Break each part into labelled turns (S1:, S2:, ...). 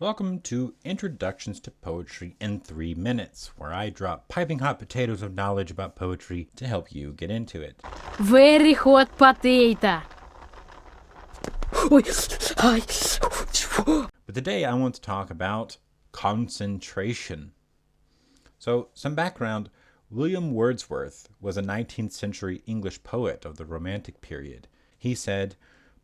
S1: Welcome to Introductions to Poetry in 3 Minutes, where I drop piping hot potatoes of knowledge about poetry to help you get into it.
S2: Very hot potato.
S1: But today I want to talk about concentration. So, some background. William Wordsworth was a 19th century English poet of the Romantic period. He said,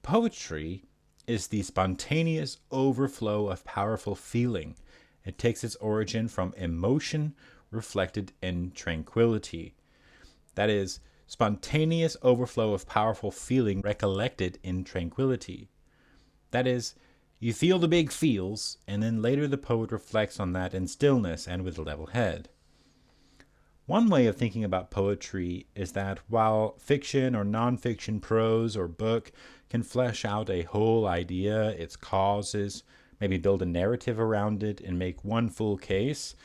S1: "Poetry is the spontaneous overflow of powerful feeling. It takes its origin from emotion reflected in tranquility." That is, spontaneous overflow of powerful feeling recollected in tranquility. That is, you feel the big feels, and then later the poet reflects on that in stillness and with a level head. One way of thinking about poetry is that while fiction or nonfiction prose or book can flesh out a whole idea, its causes, maybe build a narrative around it and make one full case,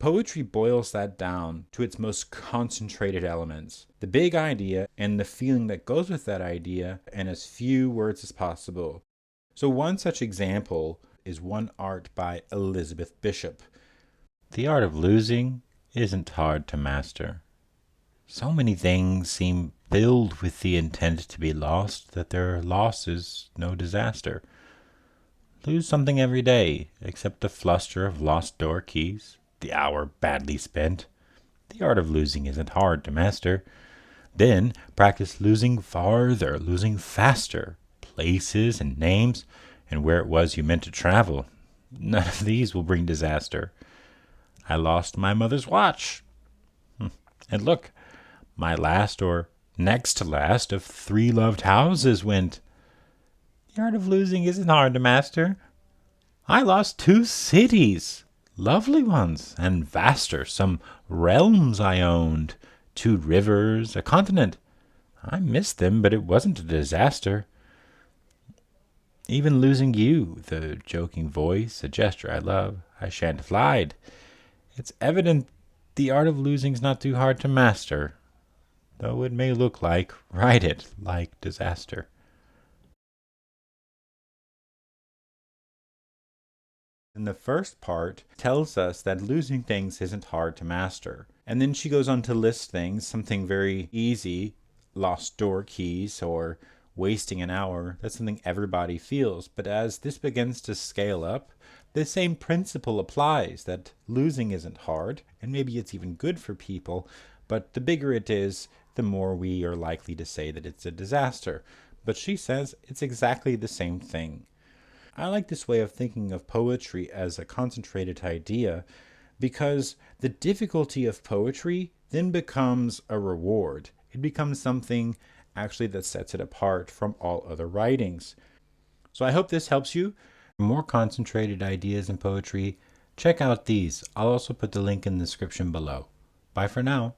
S1: poetry boils that down to its most concentrated elements, the big idea and the feeling that goes with that idea in as few words as possible. So one such example is one art by Elizabeth Bishop. The art of losing isn't hard to master. So many things seem filled with the intent to be lost that their loss is no disaster. Lose something every day, except the fluster of lost door keys, the hour badly spent. The art of losing isn't hard to master. Then practice losing farther, losing faster, places and names, and where it was you meant to travel. None of these will bring disaster. I lost my mother's watch. And look, my last or next to last of 3 loved houses went. The art of losing isn't hard to master. I lost 2 cities, lovely ones and vaster, some realms I owned, 2 rivers, a continent. I missed them, but it wasn't a disaster. Even losing you, the joking voice, a gesture I love, I shan't have lied. It's evident the art of losing's not too hard to master, though it may look like, write it, like disaster. And the first part tells us that losing things isn't hard to master. And then she goes on to list things, something very easy, lost door keys or wasting an hour. That's something everybody feels. But as this begins to scale up, the same principle applies, that losing isn't hard, and maybe it's even good for people, but the bigger it is, the more we are likely to say that it's a disaster. But she says it's exactly the same thing. I like this way of thinking of poetry as a concentrated idea because the difficulty of poetry then becomes a reward. It becomes something actually that sets it apart from all other writings. So I hope this helps you. For more concentrated ideas in poetry, check out these. I'll also put the link in the description below. Bye for now.